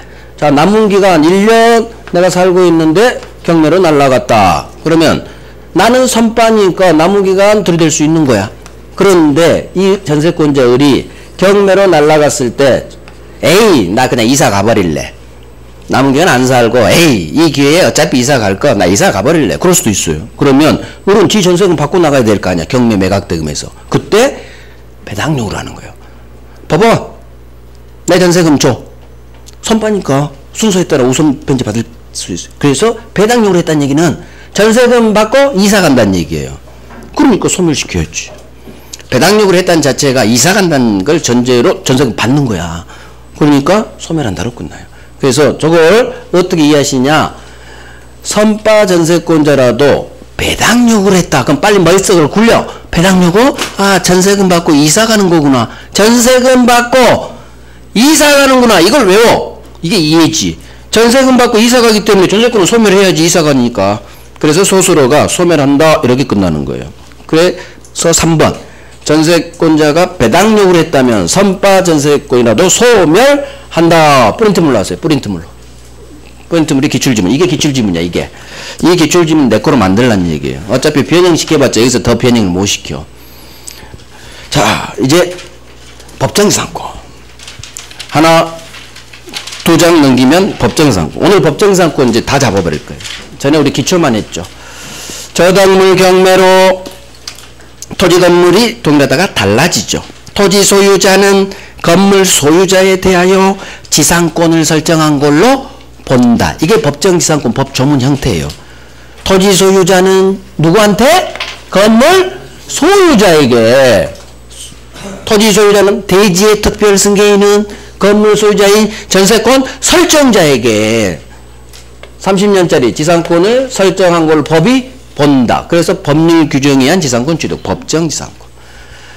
자, 남은 기간 1년 내가 살고 있는데 경매로 날라갔다. 그러면 나는 선빠니까 남은 기간 들이댈 수 있는 거야. 그런데 이 전세권자 을이 경매로 날라갔을 때 에이 나 그냥 이사 가버릴래. 남은 기간 안 살고 에이 이 기회에 어차피 이사 갈 거 나 이사 가버릴래. 그럴 수도 있어요. 그러면 을은 지 전세금 받고 나가야 될 거 아니야. 경매 매각 대금에서. 그때 배당 요구를 하는 거예요. 봐봐. 내 전세금 줘. 선빠니까 순서에 따라 우선 변제 받을 수 있어요. 그래서 배당 요구를 했다는 얘기는 전세금 받고 이사 간다는 얘기예요. 그러니까 소멸시켜야지. 배당 요구를 했다는 자체가 이사 간다는 걸 전제로 전세금 받는 거야. 그러니까 소멸한다로 끝나요. 그래서 저걸 어떻게 이해하시냐? 선빠 전세권자라도 배당 요구를 했다. 그럼 빨리 머릿속을 굴려. 배당 요구? 아, 전세금 받고 이사 가는 거구나. 전세금 받고 이사 가는구나. 이걸 외워. 이게 이해지. 전세금 받고 이사 가기 때문에 전세권을 소멸해야지 이사 가니까. 그래서 소수로가 소멸한다. 이렇게 끝나는 거예요. 그래서 3번. 전세권자가 배당 요구를 했다면 선빠 전세권이라도 소멸한다. 프린트물로 하세요. 프린트물로. 프린트물이 기출지문. 이게 기출지문이야. 이게. 이 기출지문 내 거로 만들라는 얘기예요. 어차피 변형시켜봤자 여기서 더 변형을 못 시켜. 자, 이제 법정상권. 하나, 2장 넘기면 법정상권. 오늘 법정상권 이제 다 잡아버릴 거예요. 전에 우리 기초만 했죠. 저당물 경매로 토지 건물이 동일하다가 달라지죠. 토지 소유자는 건물 소유자에 대하여 지상권을 설정한 걸로 본다. 이게 법정지상권 법 조문 형태예요. 토지 소유자는 누구한테? 건물 소유자에게. 토지 소유자는 대지의 특별 승계인은 건물 소유자인 전세권 설정자에게 30년짜리 지상권을 설정한 걸 법이 본다. 그래서 법률 규정에 의한 지상권 취득, 법정지상권.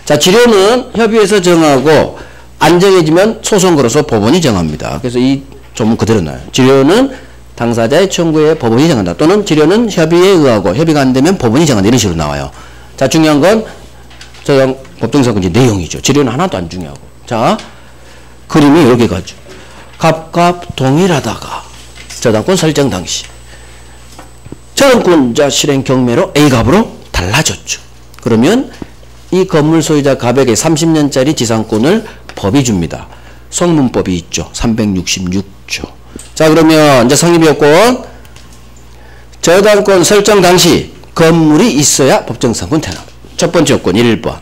자, 지료는 협의회에서 정하고 안 정해지면 소송 걸어서 법원이 정합니다. 그래서 이 조문 그대로 나와요. 지료는 당사자의 청구에 법원이 정한다. 또는 지료는 협의에 의하고 협의가 안 되면 법원이 정한다. 이런 식으로 나와요. 자, 중요한 건 저장 법정지상권 내용이죠. 지료는 하나도 안 중요하고. 자, 그림이 이렇게 가죠. 값 동일하다가 저당권 설정 당시 저당권자 실행 경매로 A값으로 달라졌죠. 그러면 이 건물 소유자 갑에게 30년짜리 지상권을 법이 줍니다. 성문법이 있죠. 366조. 자, 그러면 이제 성립요건 저당권 설정 당시 건물이 있어야 법정지상권 되나. 첫 번째 요건 1번.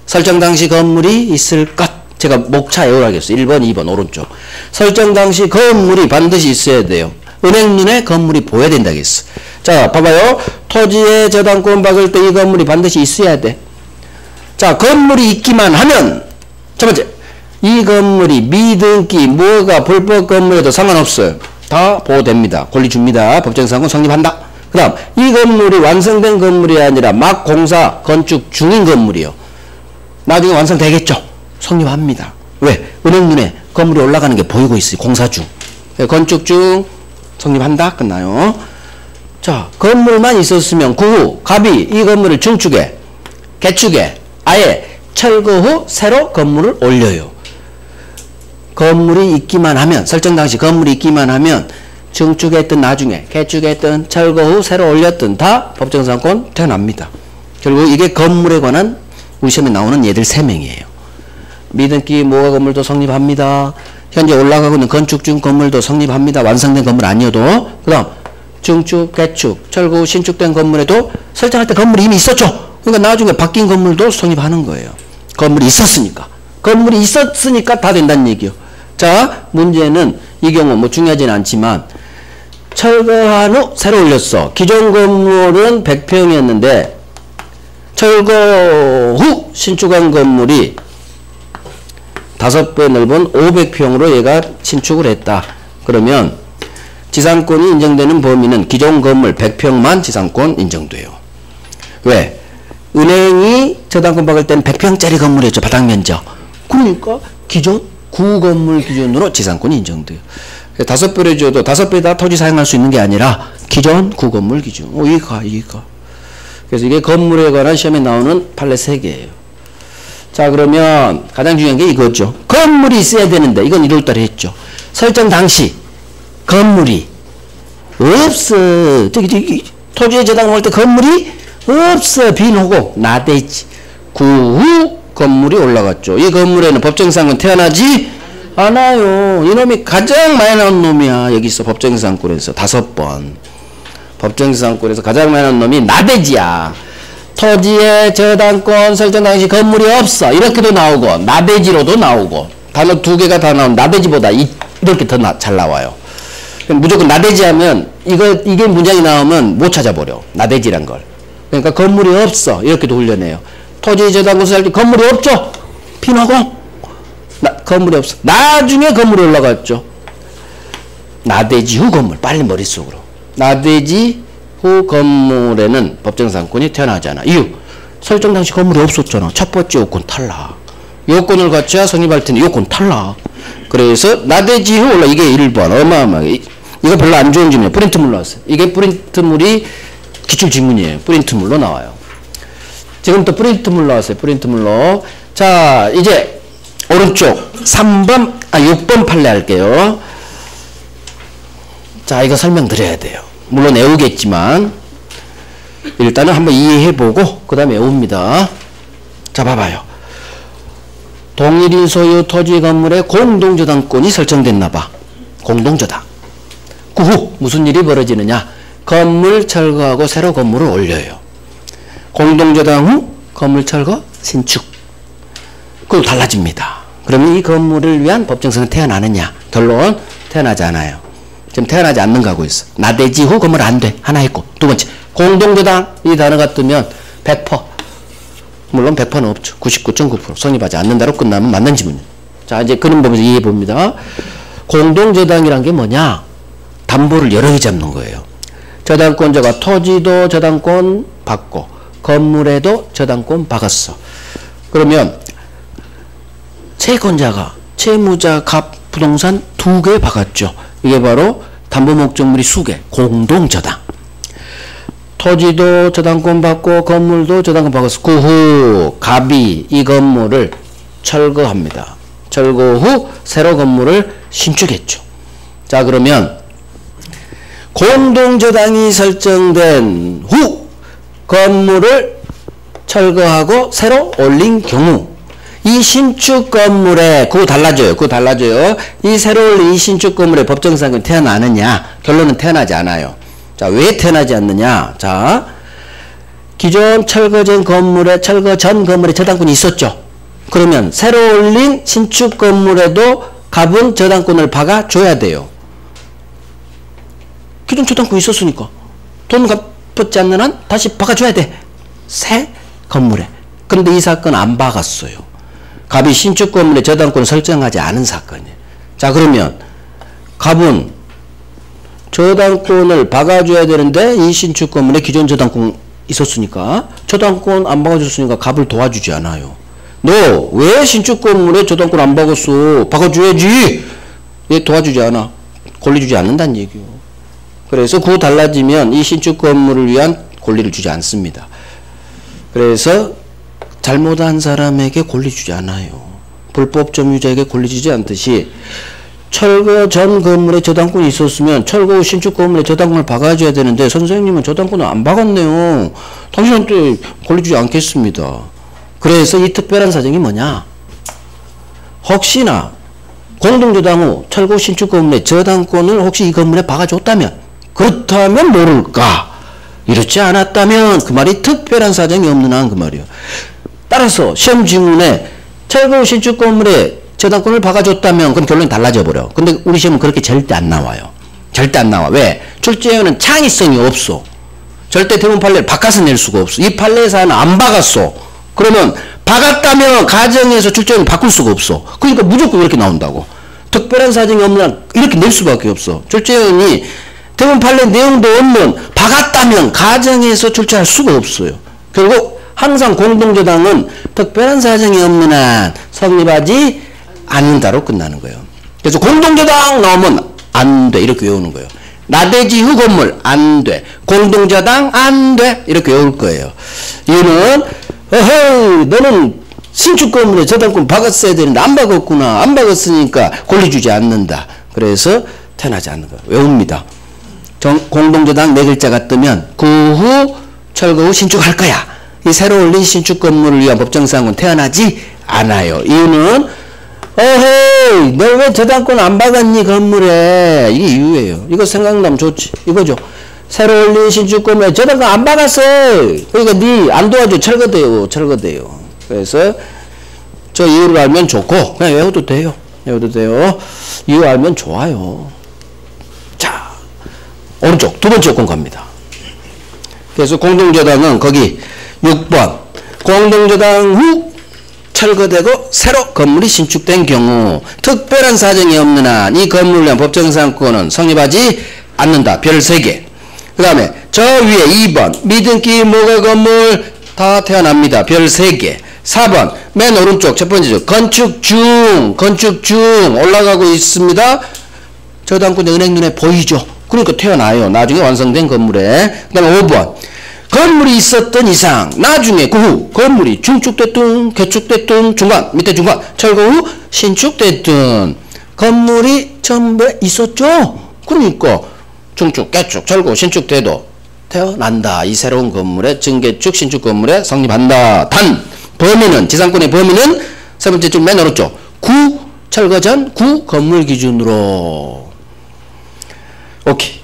설정 당시 건물이 있을 것. 제가 목차 외우라겠어요. 1번, 2번 오른쪽. 설정 당시 건물이 반드시 있어야 돼요. 은행 눈에 건물이 보여야 된다겠어. 자, 봐봐요. 토지에 저당권 박을 때 이 건물이 반드시 있어야 돼. 자, 건물이 있기만 하면 첫 번째, 이 건물이 미등기, 뭐가 불법 건물에도 상관없어요. 다 보호됩니다. 권리 줍니다. 법정지상권 성립한다. 그 다음, 이 건물이 완성된 건물이 아니라 막 공사, 건축 중인 건물이요. 나중에 완성되겠죠. 성립합니다. 왜? 은행 눈에 건물이 올라가는 게 보이고 있어요. 공사 중. 건축 중 성립한다. 끝나요. 자, 건물만 있었으면 그 후 갑이 이 건물을 증축해, 개축해, 아예 철거 후 새로 건물을 올려요. 건물이 있기만 하면, 설정 당시 건물이 있기만 하면 증축했든 나중에 개축했든 철거 후 새로 올렸든 다 법정지상권 태어납니다. 결국 이게 건물에 관한 우리 시험에 나오는 얘들 3명이에요. 미등기 모가 건물도 성립합니다. 현재 올라가고 있는 건축 중 건물도 성립합니다. 완성된 건물 아니어도. 그 다음 증축, 개축, 철거 후 신축된 건물에도 설정할 때 건물이 이미 있었죠. 그러니까 나중에 바뀐 건물도 성립하는 거예요. 건물이 있었으니까. 건물이 있었으니까 다 된다는 얘기요. 자, 문제는 이 경우 뭐 중요하지는 않지만 철거한 후 새로 올렸어. 기존 건물은 100평이었는데 철거 후 신축한 건물이 5배 넓은 500평으로 얘가 신축을 했다. 그러면 지상권이 인정되는 범위는 기존 건물 100평만 지상권 인정돼요. 왜? 은행이 저당권 박을 때는 100평짜리 건물이었죠. 바닥 면적. 그러니까 기존 구건물 기준으로 지상권이 인정돼요. 5배를 줘도 5배 다 토지 사용할 수 있는 게 아니라 기존 구건물 기준. 이해가. 그래서 이게 건물에 관한 시험에 나오는 판례 3개예요. 자, 그러면 가장 중요한 게 이거죠. 건물이 있어야 되는데 이건 1월달에 했죠. 설정 당시 건물이 없어. 저기 토지에 저당할 때 건물이 없어. 빈호고 나대지. 그 후 건물이 올라갔죠. 이 건물에는 법정상권 태어나지 않아요. 이놈이 가장 많이 나온 놈이야. 여기 있어. 법정상권에서 5번. 법정상권에서 가장 많이 나온 놈이 나대지야. 토지에 저당권 설정 당시 건물이 없어. 이렇게도 나오고 나대지로도 나오고 단어 2개가 다 나온 나대지보다 이렇게 더 잘 나와요. 무조건 나대지 하면 이게 문장이 나오면 못 찾아버려. 나대지란 걸. 그러니까 건물이 없어. 이렇게도 훈련해요. 토지 저당권 살 때 건물이 없죠. 빈허공. 건물이 없어. 나중에 건물이 올라갔죠. 나대지 후 건물. 빨리 머릿속으로. 나대지 후 건물에는 법정상권이 태어나잖아. 이유. 설정 당시 건물이 없었잖아. 첫 번째 요건 탈락. 요건을 갖춰야 성립할 텐데 요건 탈락. 그래서 나대지 후 올라. 이게 1번. 어마어마하게. 이거 별로 안 좋은 질문이에요. 프린트물로 나왔어요. 이게 프린트물이 기출지문이에요. 프린트물로 나와요. 지금 또 프린트물 나왔어요. 프린트물로. 자, 이제 오른쪽 6번 판례 할게요. 자, 이거 설명드려야 돼요. 물론 외우겠지만 일단은 한번 이해해보고 그 다음에 외웁니다. 자, 봐봐요. 동일인 소유 토지 건물에 공동저당권이 설정됐나봐. 공동저당. 그 후 무슨 일이 벌어지느냐. 건물 철거하고 새로 건물을 올려요. 공동저당 후 건물 철거 신축. 그리고 달라집니다. 그러면 이 건물을 위한 법정성은 태어나느냐. 결론 태어나지 않아요. 지금 태어나지 않는 거 하고 있어. 나대지 후 건물 안 돼. 하나 했고. 두 번째 공동저당 이 단어가 뜨면 100%. 물론 100%는 없죠. 99.9% 성립하지 않는다로 끝나면 맞는 지문이에요. 자, 이제 그림 보면서 이해해 봅니다. 공동저당이란 게 뭐냐. 담보를 여러 개 잡는 거예요. 저당권자가 토지도 저당권 받고 건물에도 저당권 박았어. 그러면 채권자가 채무자 갑 부동산 2개 박았죠. 이게 바로 담보목적물이 수개 공동저당. 토지도 저당권 받고 건물도 저당권 박았어. 그 후 갑이 이 건물을 철거합니다. 철거 후 새로 건물을 신축했죠. 자, 그러면 공동저당이 설정된 후 건물을 철거하고 새로 올린 경우 이 신축 건물에 그거 달라져요. 이 새로 올린 이 신축 건물에 법정상권이 태어나느냐. 결론은 태어나지 않아요. 자, 왜 태어나지 않느냐. 자, 기존 철거 전 건물에 저당권이 있었죠. 그러면 새로 올린 신축 건물에도 갑은 저당권을 박아줘야 돼요. 기존 저당권이 있었으니까 돈 갚지 않는 한 다시 박아줘야 돼. 새 건물에. 그런데 이 사건 안 박았어요. 갑이 신축 건물에 저당권을 설정하지 않은 사건이에요. 자, 그러면 갑은 저당권을 박아줘야 되는데 이 신축 건물에 기존 저당권 있었으니까 저당권 안 박아줬으니까 갑을 도와주지 않아요. 너 왜 신축 건물에 저당권 안 박았어? 박아줘야지. 왜 도와주지 않아? 권리 주지 않는다는 얘기요. 그래서 그거 달라지면 이 신축 건물을 위한 권리를 주지 않습니다. 그래서 잘못한 사람에게 권리 주지 않아요. 불법 점유자에게 권리 주지 않듯이 철거 전 건물에 저당권이 있었으면 철거 후 신축 건물에 저당권을 박아줘야 되는데 선생님은 저당권을 안 박았네요. 당신한테 권리 주지 않겠습니다. 그래서 이 특별한 사정이 뭐냐. 혹시나 공동저당 후 철거 신축 건물에 저당권을 혹시 이 건물에 박아줬다면 그렇다면 모를까? 이렇지 않았다면 그 말이 특별한 사정이 없는 한 그 말이요. 따라서 시험 지문에 철거 신축 건물에 저당권을 박아줬다면 그럼 결론이 달라져 버려. 근데 우리 시험은 그렇게 절대 안 나와요. 절대 안 나와. 왜? 출제에는 창의성이 없어. 절대 대문 판례를 바꿔서 낼 수가 없어. 이 판례 사안은 안 박았어. 그러면 박았다면 가정에서 출제를 바꿀 수가 없어. 그러니까 무조건 이렇게 나온다고. 특별한 사정이 없는 한 이렇게 낼 수밖에 없어. 출제원이 대문 판례 내용도 없는 박았다면 가정에서 출제할 수가 없어요. 결국 항상 공동저당은 특별한 사정이 없는 한 성립하지 않는다로 끝나는 거예요. 그래서 공동저당 나오면 안 돼. 이렇게 외우는 거예요. 나대지 후 건물 안 돼. 공동저당 안 돼. 이렇게 외울 거예요. 이유는 어허 너는 신축 건물에 저당권 박았어야 되는데 안 박았구나. 안 박았으니까 권리 주지 않는다. 그래서 태어나지 않는 거예요. 외웁니다. 공동저당 4글자가 뜨면 그 후 철거 후 신축할 거야. 이 새로 올린 신축 건물을 위한 법정사항은 태어나지 않아요. 이유는 어헤이 너 왜 저당권 안 박았니 건물에. 이게 이유예요. 이거 생각나면 좋지. 이거죠. 새로 올린 신축 건물에 저당권 안 박았어. 그러니까 니 안 도와줘. 철거돼요. 철거돼요. 그래서 저 이유를 알면 좋고 그냥 외워도 돼요. 외워도 돼요. 이유 알면 좋아요. 자 오른쪽 두 번째 요건 갑니다. 그래서 공동저당은 거기 6번 공동저당 후 철거되고 새로 건물이 신축된 경우 특별한 사정이 없는 한 이 건물을 위한 법정상권은 성립하지 않는다. 별 3개. 그 다음에 저 위에 2번 미등기 모가 건물 다 태어납니다. 별 3개. 4번 맨 오른쪽 첫 번째죠. 건축 중 올라가고 있습니다. 저당권 은행 눈에 보이죠. 그러니까 태어나요. 나중에 완성된 건물에. 그 다음에 5번 건물이 있었던 이상 나중에 그 후 건물이 중축됐든 개축됐든 중간 밑에 중간 철거 후 신축됐든 건물이 전부에 있었죠. 그러니까 중축 개축 철거 신축돼도 태어난다. 이 새로운 건물에 증개축 신축 건물에 성립한다. 단 범위는 지상권의 범위는 세 번째 줄 맨 오른쪽 구 철거 전 구 건물 기준으로. 오케이.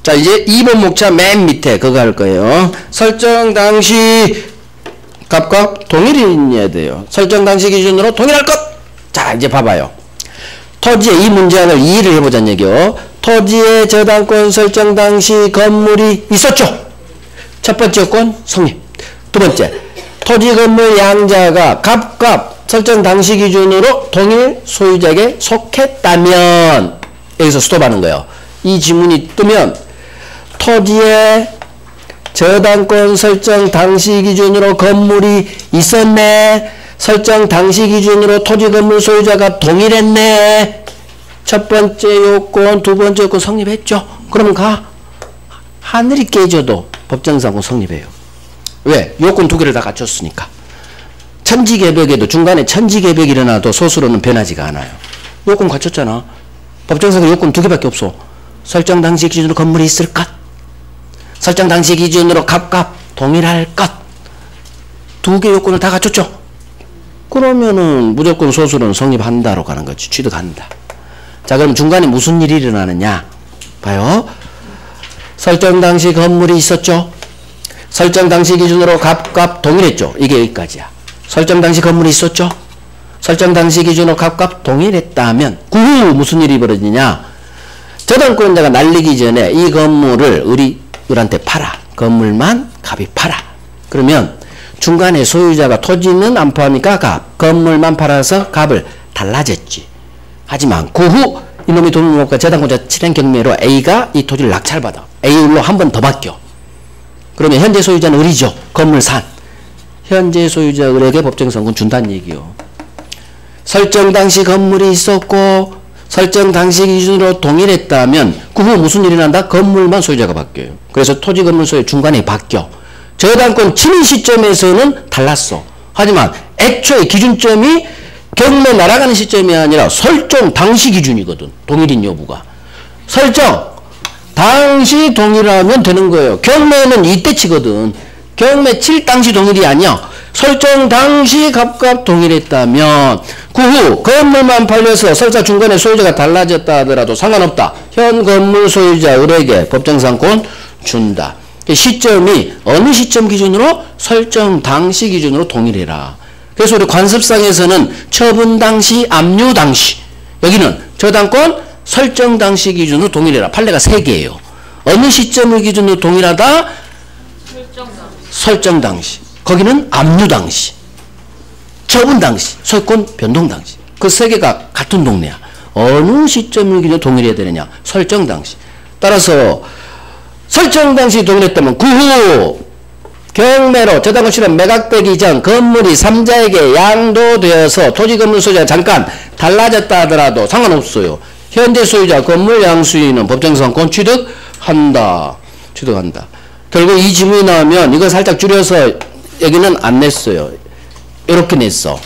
자 이제 2번 목차 맨 밑에 그거 할 거예요. 설정 당시 값과 동일이어야 돼요. 설정 당시 기준으로 동일할 것. 자 이제 봐봐요. 토지의 이 문제안을 이해를 해보자는 얘기요. 토지의 저당권 설정 당시 건물이 있었죠. 첫 번째 요건 성립. 두 번째 토지 건물 양자가 값 설정 당시 기준으로 동일 소유자에게 속했다면 여기서 스톱하는 거예요. 이 지문이 뜨면 토지의 저당권 설정 당시 기준으로 건물이 있었네. 설정 당시 기준으로 토지 건물 소유자가 동일했네. 첫 번째 요건, 두 번째 요건 성립했죠. 그러면 하늘이 깨져도 법정상권 성립해요. 왜? 요건 2개를 다 갖췄으니까. 천지개벽에도 중간에 천지개벽이 일어나도 소수로는 변하지가 않아요. 요건 갖췄잖아. 법정상권 요건 2개밖에 없어. 설정 당시 기준으로 건물이 있을 것. 설정 당시 기준으로 값 동일할 것. 2개 요건을 다 갖췄죠. 그러면은 무조건 소수는 성립한다로 가는 거지. 취득한다. 자 그럼 중간에 무슨 일이 일어나느냐. 봐요. 설정 당시 건물이 있었죠. 설정 당시 기준으로 값 동일했죠. 이게 여기까지야. 설정 당시 건물이 있었죠. 설정 당시 기준으로 값 동일했다면 그 후 무슨 일이 벌어지냐. 저당권자가 날리기 전에 이 건물을 을한테 팔아. 건물만 값이 팔아. 그러면 중간에 소유자가 토지는 안 포함하니까 건물만 팔아서 값을 달라졌지. 하지만 그 후 이놈이 돈을 못 가 저당권자 실행 경매로 A가 이 토지를 낙찰받아. A로 한 번 더 바뀌어. 그러면 현재 소유자는 을이죠. 건물 산. 현재 소유자 을에게 법정상권 준다는 얘기요. 설정 당시 건물이 있었고 설정 당시 기준으로 동일했다면 그 후 무슨 일이 난다? 건물만 소유자가 바뀌어요. 그래서 토지 건물 소유 중간에 바뀌어. 저당권 침해 시점에서는 달랐어. 하지만 애초에 기준점이 경매 날아가는 시점이 아니라 설정 당시 기준이거든. 동일인 여부가. 설정 당시 동일하면 되는 거예요. 경매는 이때 치거든. 경매 칠 당시 동일이 아니야. 설정 당시 값과 동일했다면 그 후 건물만 팔려서 설사 중간에 소유자가 달라졌다 하더라도 상관없다. 현 건물 소유자 을에게 법정상권 준다. 시점이 어느 시점 기준으로? 설정 당시 기준으로 동일해라. 그래서 우리 관습상에서는 처분 당시, 압류 당시, 여기는 저당권 설정 당시 기준으로 동일해라. 판례가 3개예요. 어느 시점을 기준으로 동일하다? 설정 당시. 거기는 압류 당시, 처분 당시, 소유권 변동 당시. 그 3개가 같은 동네야. 어느 시점을 기준으로 동일해야 되느냐? 설정 당시. 따라서 설정 당시 동일했다면 그 후 경매로 저당권 실현 매각되기 전 건물이 3자에게 양도되어서 토지 건물 소유자가 잠깐 달라졌다 하더라도 상관없어요. 현재 소유자 건물 양수인은 법정상권 취득한다. 취득한다. 결국 이 지문이 나오면 이거 살짝 줄여서 여기는 안 냈어요. 이렇게 냈어.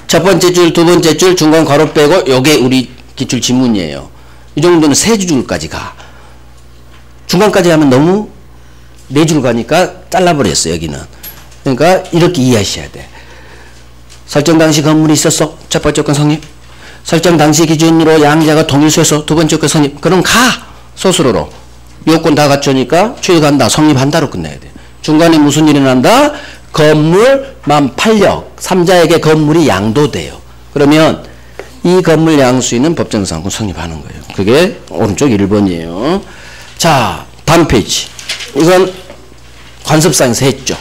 첫 번째 줄, 두 번째 줄, 중간 괄호 빼고 요게 우리 기출 지문이에요. 이 정도는 3줄까지 가. 중간까지 하면 너무 4줄 가니까 잘라버렸어 여기는. 그러니까 이렇게 이해하셔야 돼. 설정 당시 건물이 있었어. 첫 번째 건 성립. 설정 당시 기준으로 양자가 동일수해서 두 번째 건 성립. 그럼 가! 소수로로. 요건 다 갖추니까 취득한다. 성립한다로 끝내야 돼. 중간에 무슨 일이 난다? 건물만 팔려. 3자에게 건물이 양도돼요. 그러면 이 건물 양수인은 법정상권 성립하는 거예요. 그게 오른쪽 1번이에요. 자, 다음 페이지. 이건 관습상에서 했죠.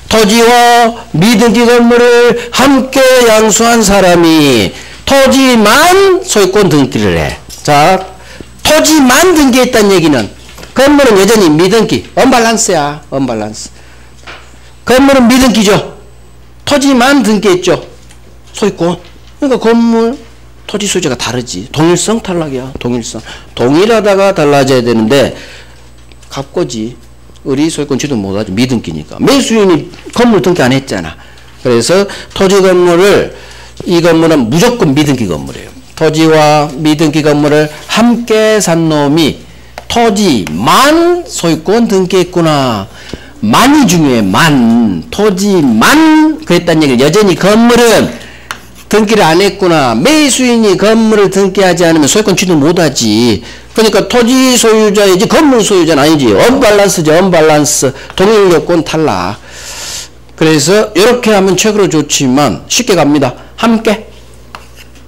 토지와 미등기 건물을 함께 양수한 사람이 토지만 소유권 등기를 해. 자, 토지만 등기했다는 얘기는 건물은 여전히 미등기, 언밸런스야. 언밸런스. 건물은 미등기죠. 토지만 등기했죠. 소유권. 그러니까 건물, 토지 소유자가 다르지. 동일성 탈락이야. 동일성. 동일하다가 달라져야 되는데 갑거지. 을이 소유권 취득 못하죠. 미등기니까. 매수인이 건물 등기 안 했잖아. 그래서 토지 건물을, 이 건물은 무조건 미등기 건물이에요. 토지와 미등기 건물을 함께 산 놈이 토지만 소유권 등기했구나. 만이 중요해. 만. 토지만 그랬다는 얘기를. 여전히 건물은 등기를 안 했구나. 매수인이 건물을 등기하지 않으면 소유권 취득 못하지. 그러니까 토지 소유자이지 건물 소유자는 아니지. 언밸런스죠. 언밸런스. 동일 요건 탈락. 그래서 이렇게 하면 책으로 좋지만 쉽게 갑니다. 함께.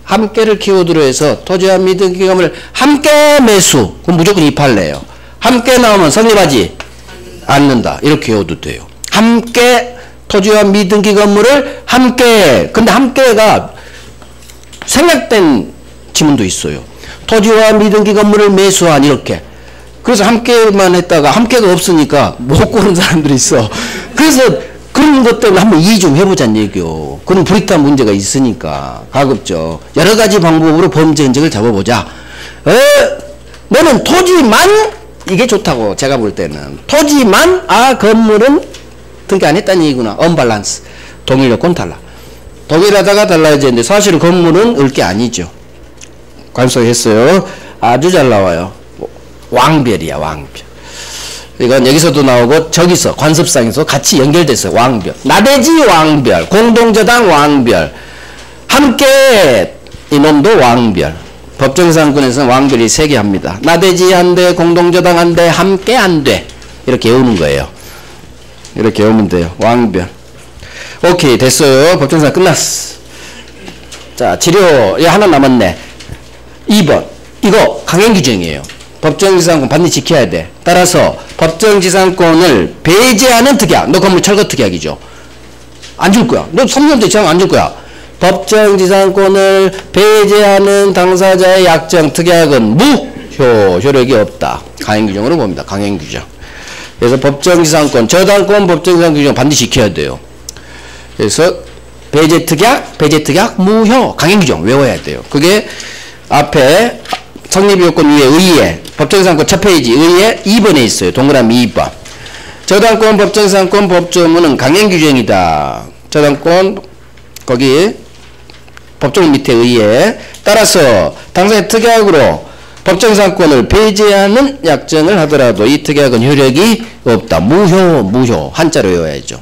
함께를 키워드로 해서 토지와 미등기 건물을 함께 매수. 그럼 무조건 이 판례예요. 함께 나오면 성립하지 않는다. 이렇게 외워도 돼요. 함께 토지와 미등기 건물을 함께. 근데 함께가 생략된 지문도 있어요. 토지와 미등기 건물을 매수한 이렇게. 그래서 함께만 했다가 함께가 없으니까 못 고른 사람들이 있어. 그래서 그런 것 때문에 한번 이해 좀 해보자는 얘기요. 그런 불이익한 문제가 있으니까 가급적 여러 가지 방법으로 범죄 흔적을 잡아보자. 너는 토지만 이게 좋다고 제가 볼 때는. 토지만 건물은 등기 안 했다는 얘기구나. 언밸런스. 동일 요건 달라. 동일하다가 달라지는데 사실은 건물은 을 게 아니죠. 관소했어요. 아주 잘 나와요. 왕별이야. 왕별. 이건 여기서도 나오고 저기서 관습상에서 같이 연결됐어요. 왕별. 나대지 왕별. 공동저당 왕별. 함께 이놈도 왕별. 법정상권에서는 왕별이 3개 합니다. 나대지 안 돼. 공동저당 안 돼. 함께 안 돼. 이렇게 외우는 거예요. 이렇게 외우면 돼요. 왕별. 오케이. 됐어요. 법정상 끝났어. 자, 치료. 하나 남았네. 2번. 이거 강행규정이에요. 법정지상권 반드시 지켜야 돼. 따라서 법정지상권을 배제하는 특약. 너 건물 철거 특약이죠. 안 줄 거야. 너 3년 대체하면 안 줄 거야. 법정지상권을 배제하는 당사자의 약정 특약은 무효. 효력이 없다. 강행규정으로 봅니다. 강행규정. 그래서 법정지상권, 저당권 법정지상권 규정 반드시 지켜야 돼요. 그래서 배제특약, 무효, 강행규정 외워야 돼요. 그게 앞에 성립요건 위에 의에 법정지상권 첫 페이지 의에 2번에 있어요. 동그라미 2번. 저당권 법정지상권 법조문은 강행규정이다. 저당권 거기 법조문 밑에 의에 따라서 당사의 특약으로 법정지상권을 배제하는 약정을 하더라도 이 특약은 효력이 없다. 무효 한자로 외워야죠.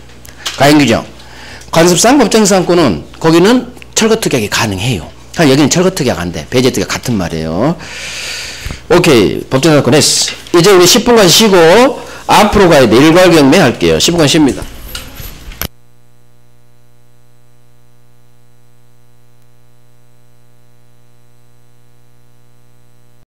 강행규정. 관습상 법정상권은 거기는 철거특약이 가능해요. 여기는 철거특약 안 돼. 배제특약 같은 말이에요. 오케이. 법정상권 했어. 이제 우리 10분간 쉬고 앞으로 가야 돼. 일괄경매 할게요. 10분간 쉽니다.